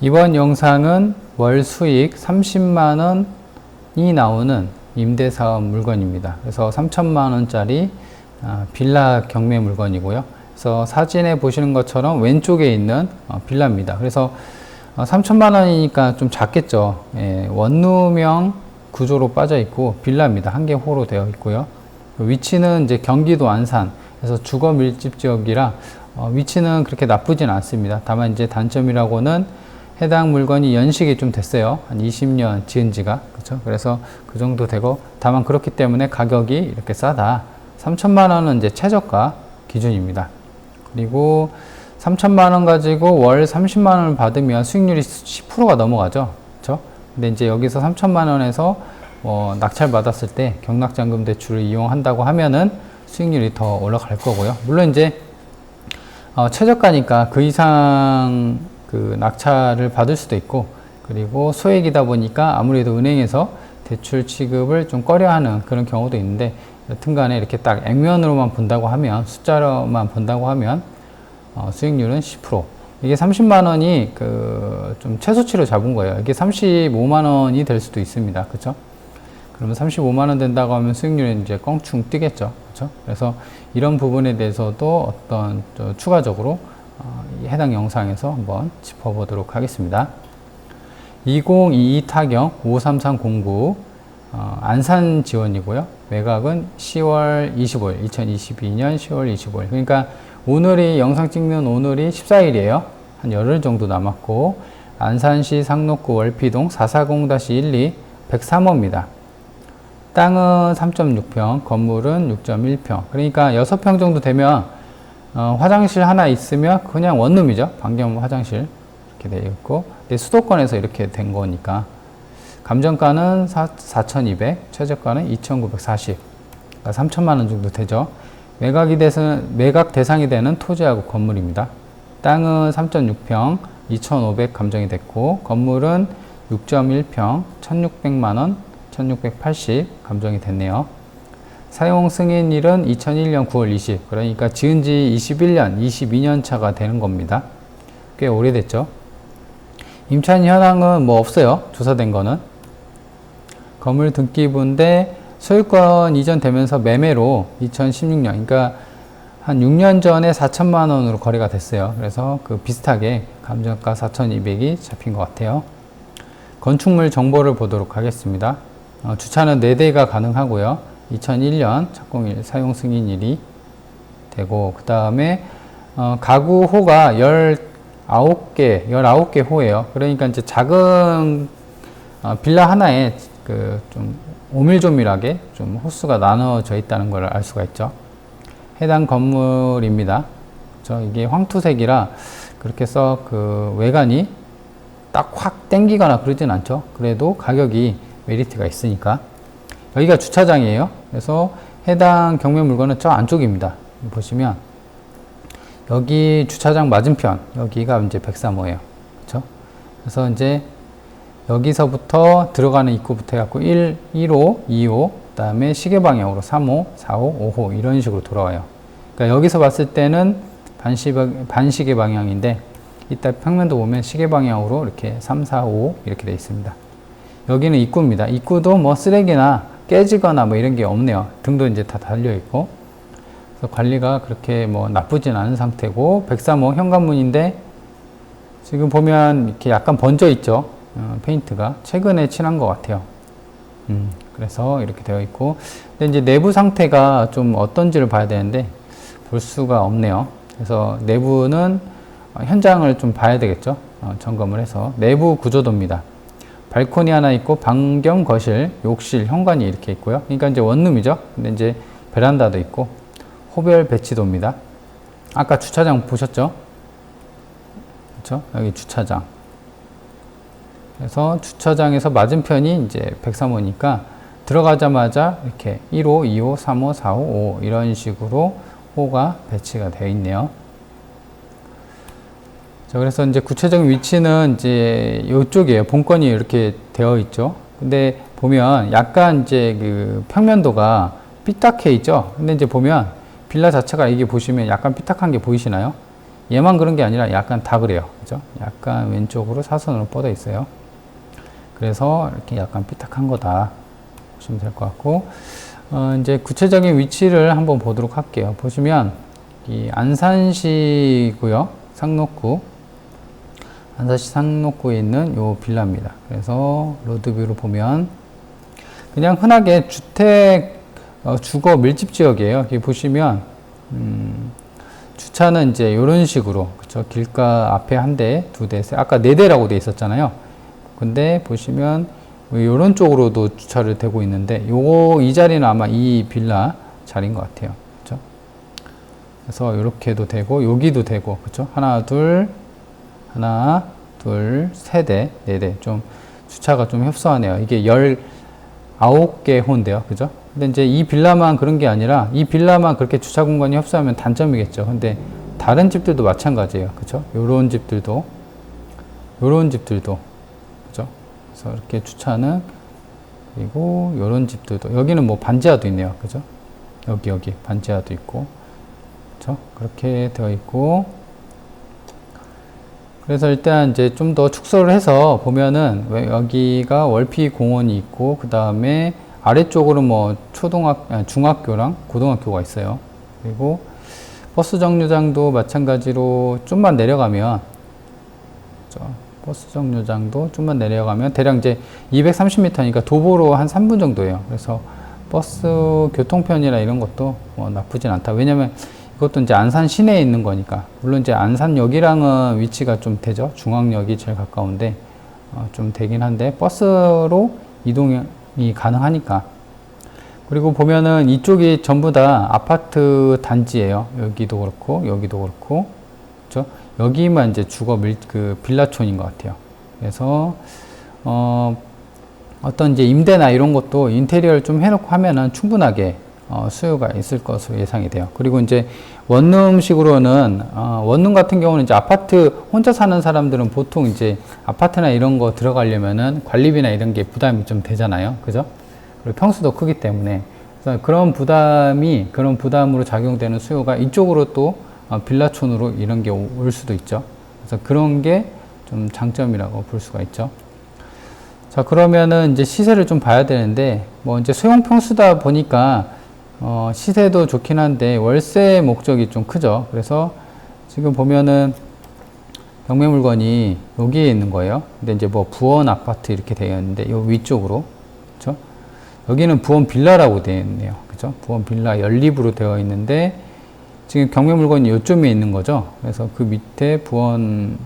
이번 영상은 월 수익 30만 원이 나오는 임대사업 물건입니다. 그래서 3천만 원짜리 빌라 경매 물건이고요. 그래서 사진에 보시는 것처럼 왼쪽에 있는 빌라입니다. 그래서 3천만 원이니까 좀 작겠죠. 예, 원룸형 구조로 빠져 있고 빌라입니다. 한 개 호로 되어 있고요. 위치는 이제 경기도 안산, 그래서 주거 밀집 지역이라 위치는 그렇게 나쁘진 않습니다. 다만 이제 단점이라고는 해당 물건이 연식이 좀 됐어요. 한 20년 지은 지가. 그렇죠? 그래서 그 정도 되고, 다만 그렇기 때문에 가격이 이렇게 싸다. 3천만 원은 이제 최저가 기준입니다. 그리고 3천만 원 가지고 월 30만 원을 받으면 수익률이 10%가 넘어가죠. 그렇죠? 근데 이제 여기서 3천만 원에서 낙찰 받았을 때 경락잔금 대출을 이용한다고 하면은 수익률이 더 올라갈 거고요. 물론 이제 최저가니까 그 이상 그 낙찰을 받을 수도 있고, 그리고 소액이다 보니까 아무래도 은행에서 대출 취급을 좀 꺼려하는 그런 경우도 있는데, 여튼간에 이렇게 딱 액면으로만 본다고 하면, 숫자로만 본다고 하면 수익률은 10%. 이게 30만 원이 좀 최소치로 잡은 거예요. 이게 35만 원이 될 수도 있습니다. 그렇죠? 그러면 35만 원 된다고 하면 수익률이 이제 껑충 뛰겠죠. 그렇죠? 그래서 이런 부분에 대해서도 어떤 추가적으로 해당 영상에서 한번 짚어보도록 하겠습니다. 2022 타경 53309 안산 지원이고요. 매각은 10월 25일, 2022년 10월 25일. 그러니까 오늘이 영상 찍는 오늘이 14일이에요. 한 열흘 정도 남았고, 안산시 상록구 월피동 440-12 103호입니다. 땅은 3.6평, 건물은 6.1평. 그러니까 6평 정도 되면 화장실 하나 있으면 그냥 원룸이죠. 반경 화장실 이렇게 되어 있고, 수도권에서 이렇게 된 거니까 감정가는 4,200, 최저가는 2,940, 그러니까 3천만 원 정도 되죠. 매각 대상이 되는 토지하고 건물입니다. 땅은 3.6평, 2,500 감정이 됐고, 건물은 6.1평, 1,600만 원, 1,680 감정이 됐네요. 사용 승인일은 2001년 9월 20, 그러니까 지은 지 21년, 22년 차가 되는 겁니다. 꽤 오래됐죠. 임차인 현황은 뭐 없어요. 조사된 거는. 건물 등기부인데 소유권 이전되면서 매매로 2016년, 그러니까 한 6년 전에 4천만 원으로 거래가 됐어요. 그래서 그 비슷하게 감정가 4,200이 잡힌 것 같아요. 건축물 정보를 보도록 하겠습니다. 주차는 4대가 가능하고요. 2001년 착공일, 사용 승인일이 되고, 그 다음에 가구 호가 19개 호예요. 그러니까 이제 작은 빌라 하나에 좀 오밀조밀하게 좀 호수가 나눠져 있다는 걸 알 수가 있죠. 해당 건물입니다. 이게 황토색이라 그렇게 해서 외관이 딱 확 땡기거나 그러진 않죠. 그래도 가격이 메리트가 있으니까. 여기가 주차장이에요. 그래서 해당 경매 물건은 저 안쪽입니다. 보시면 여기 주차장 맞은편, 여기가 이제 103호예요. 그렇죠? 그래서 이제 여기서부터 들어가는 입구부터 해갖고 1호, 2호, 그 다음에 시계 방향으로 3호, 4호, 5호 이런 식으로 돌아와요. 그러니까 여기서 봤을 때는 반시계 방향인데, 이따 평면도 보면 시계 방향으로 이렇게 3, 4, 5 이렇게 되어 있습니다. 여기는 입구입니다. 입구도 뭐 쓰레기나 깨지거나 뭐 이런 게 없네요. 등도 이제 다 달려 있고, 그래서 관리가 그렇게 뭐 나쁘진 않은 상태고, 103호 현관문인데 지금 보면 이렇게 약간 번져 있죠. 페인트가 최근에 칠한 것 같아요. 그래서 이렇게 되어 있고, 근데 이제 내부 상태가 좀 어떤지를 봐야 되는데 볼 수가 없네요. 그래서 내부는 현장을 좀 봐야 되겠죠. 점검을 해서. 내부 구조도입니다. 발코니 하나 있고, 방 겸 거실, 욕실, 현관이 이렇게 있고요. 그러니까 이제 원룸이죠. 근데 이제 베란다도 있고, 호별 배치도입니다. 아까 주차장 보셨죠? 그렇죠? 여기 주차장. 그래서 주차장에서 맞은편이 이제 103호니까 들어가자마자 이렇게 1호, 2호, 3호, 4호, 5호 이런 식으로 호가 배치가 되어 있네요. 자, 그래서 이제 구체적인 위치는 이제 이쪽이에요. 본건이 이렇게 되어 있죠. 근데 보면 약간 이제 평면도가 삐딱해 있죠. 근데 이제 보면 빌라 자체가 이게 보시면 약간 삐딱한 게 보이시나요? 얘만 그런 게 아니라 약간 다 그래요. 그죠? 약간 왼쪽으로 사선으로 뻗어 있어요. 그래서 이렇게 약간 삐딱한 거다 보시면 될 것 같고, 이제 구체적인 위치를 한번 보도록 할게요. 보시면 이 안산시고요, 상록구, 안산시 상록구에 있는 요 빌라입니다. 그래서 로드뷰로 보면 그냥 흔하게 주택 주거 밀집 지역이에요. 여기 보시면 주차는 이제 이런 식으로, 그쵸? 길가 앞에 한 대, 두 대, 아까 네 대라고 돼 있었잖아요. 근데 보시면 이런 쪽으로도 주차를 되고 있는데, 이 자리는 아마 이 빌라 자리인 것 같아요. 그쵸? 그래서 이렇게도 되고, 여기도 되고, 그쵸? 하나, 둘, 세 대, 네 대. 좀 주차가 좀 협소하네요. 이게 19개 호인데요. 그죠? 근데 이제 이 빌라만 그런 게 아니라, 이 빌라만 그렇게 주차 공간이 협소하면 단점이겠죠. 근데 다른 집들도 마찬가지예요. 그죠? 요런 집들도, 그죠? 그래서 이렇게 주차는, 그리고 요런 집들도, 여기는 뭐 반지하도 있네요. 그죠? 여기 반지하도 있고, 그죠? 그렇게 되어 있고, 그래서 일단 이제 좀 더 축소를 해서 보면은, 여기가 월피 공원이 있고, 그 다음에 아래쪽으로 뭐 중학교랑 고등학교가 있어요. 그리고 버스 정류장도 마찬가지로 좀만 내려가면, 버스 정류장도 좀만 내려가면 대략 이제 230m니까 도보로 한 3분 정도예요. 그래서 버스 교통편이나 이런 것도 뭐 나쁘진 않다. 왜냐면 이것도 이제 안산 시내에 있는 거니까. 물론 이제 안산역이랑은 위치가 좀 되죠. 중앙역이 제일 가까운데 좀 되긴 한데 버스로 이동이 가능하니까. 그리고 보면은 이쪽이 전부 다 아파트 단지예요. 여기도 그렇고 여기도 그렇고, 그렇죠? 여기만 이제 빌라촌인 것 같아요. 그래서 어떤 이제 임대나 이런 것도 인테리어를 좀 해놓고 하면은 충분하게 수요가 있을 것으로 예상이 돼요. 그리고 이제 원룸식으로는 원룸 같은 경우는 이제 아파트 혼자 사는 사람들은 보통 이제 아파트나 이런 거 들어가려면은 관리비나 이런 게 부담이 좀 되잖아요. 그죠? 그리고 평수도 크기 때문에 그래서 그런 부담으로 작용되는 수요가 이쪽으로 또 빌라촌으로 이런 게 올 수도 있죠. 그래서 그런 게 좀 장점이라고 볼 수가 있죠. 자, 그러면은 이제 시세를 좀 봐야 되는데, 뭐 이제 소형 평수다 보니까 시세도 좋긴 한데 월세 목적이 좀 크죠. 그래서 지금 보면은 경매 물건이 여기에 있는 거예요. 근데 이제 뭐 부원 아파트 이렇게 되어 있는데 요 위쪽으로, 그렇죠? 여기는 부원 빌라라고 되어 있네요. 그죠? 부원 빌라 연립으로 되어 있는데 지금 경매 물건이 요쯤에 있는 거죠. 그래서 그 밑에 부원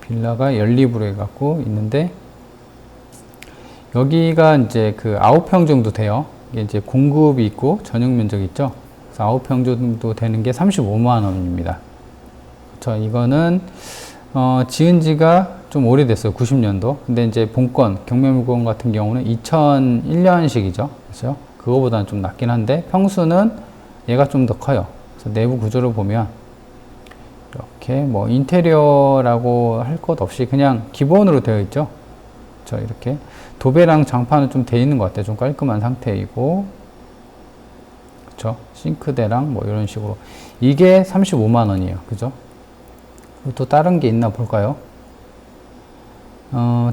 빌라가 연립으로 해갖고 있는데 여기가 이제 그 9평 정도 돼요. 이게 이제 공급이 있고 전용 면적이 있죠. 그래서 9평 정도 되는 게 35만 원입니다. 그렇죠. 이거는 지은 지가 좀 오래됐어요. 90년도. 근데 이제 본건 경매 물건 같은 경우는 2001년식이죠. 그렇죠. 그거보다는 좀 낮긴 한데 평수는 얘가 좀 더 커요. 그래서 내부 구조를 보면 이렇게 뭐 인테리어라고 할 것 없이 그냥 기본으로 되어 있죠. 그렇죠. 이렇게 도배랑 장판은 좀 돼 있는 것 같아요. 좀 깔끔한 상태이고, 그렇죠. 싱크대랑 뭐 이런 식으로 이게 35만 원이에요. 그죠? 또 다른 게 있나 볼까요?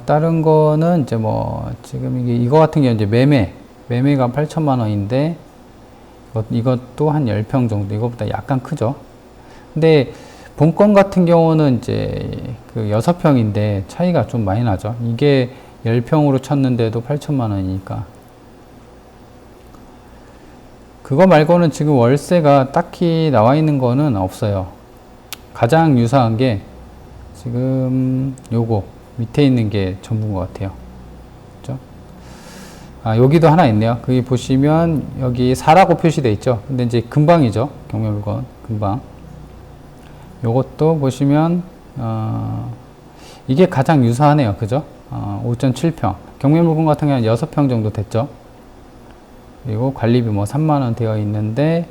다른 거는 이제 뭐 지금 이거 같은 경우 이제 매매가 8천만 원인데 이것도 한 10평 정도, 이거보다 약간 크죠. 근데 본건 같은 경우는 이제 그 6평인데 차이가 좀 많이 나죠. 이게 10평으로 쳤는데도 8천만 원이니까. 그거 말고는 지금 월세가 딱히 나와 있는 거는 없어요. 가장 유사한 게 지금 요거 밑에 있는 게 전부인 것 같아요. 그죠? 여기도 하나 있네요. 거기 보시면 여기 4라고 표시되어 있죠. 근데 이제 근방이죠. 경매 물건 근방. 요것도 보시면 이게 가장 유사하네요. 그죠? 5.7평. 경매 물건 같은 경우는 6평 정도 됐죠. 그리고 관리비 뭐 3만 원 되어 있는데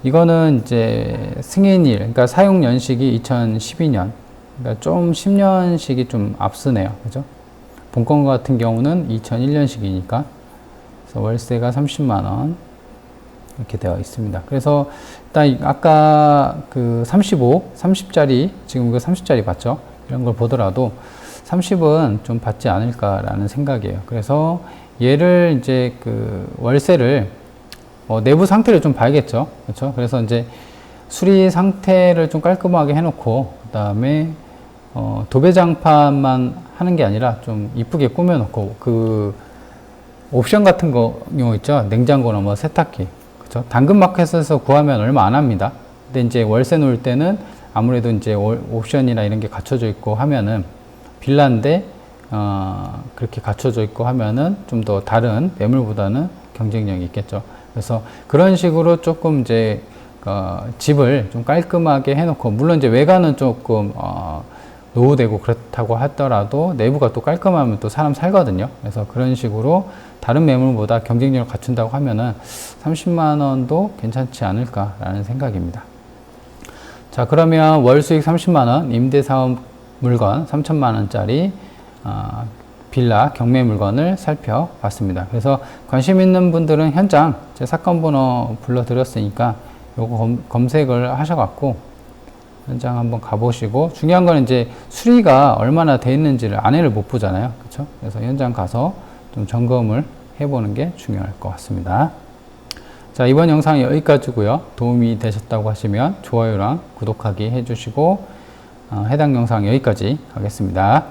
이거는 이제 승인일, 그러니까 사용 연식이 2012년. 그러니까 좀 10년식이 좀 앞서네요. 그죠? 본건 같은 경우는 2001년식이니까. 그래서 월세가 30만 원. 이렇게 되어 있습니다. 그래서 일단 아까 그 35, 30짜리 지금 그 30짜리 봤죠? 이런 걸 보더라도 30은 좀 받지 않을까라는 생각이에요. 그래서 얘를 이제 그 월세를 내부 상태를 좀 봐야겠죠. 그렇죠? 그래서 이제 수리 상태를 좀 깔끔하게 해놓고 그다음에 도배장판만 하는 게 아니라 좀 이쁘게 꾸며놓고 그 옵션 같은 경우 있죠. 냉장고나 뭐 세탁기. 그렇죠? 당근마켓에서 구하면 얼마 안 합니다. 근데 이제 월세 놓을 때는 아무래도 이제 옵션이나 이런 게 갖춰져 있고 하면은 빌라인데 그렇게 갖춰져 있고 하면은 좀 더 다른 매물보다는 경쟁력이 있겠죠. 그래서 그런 식으로 조금 이제 집을 좀 깔끔하게 해놓고, 물론 이제 외관은 조금 노후되고 그렇다고 하더라도 내부가 또 깔끔하면 또 사람 살거든요. 그래서 그런 식으로 다른 매물보다 경쟁력을 갖춘다고 하면은 30만 원도 괜찮지 않을까라는 생각입니다. 자, 그러면 월 수익 30만 원, 임대사업 물건 3천만 원짜리 빌라 경매 물건을 살펴봤습니다. 그래서 관심 있는 분들은 현장 제 사건 번호 불러드렸으니까 요거 검색을 하셔갖고 현장 한번 가보시고, 중요한 건 이제 수리가 얼마나 돼 있는지를 안에를 못 보잖아요. 그렇죠? 그래서 현장 가서 좀 점검을 해보는 게 중요할 것 같습니다. 자, 이번 영상이 여기까지고요. 도움이 되셨다고 하시면 좋아요랑 구독하기 해주시고 해당 영상 여기까지 하겠습니다.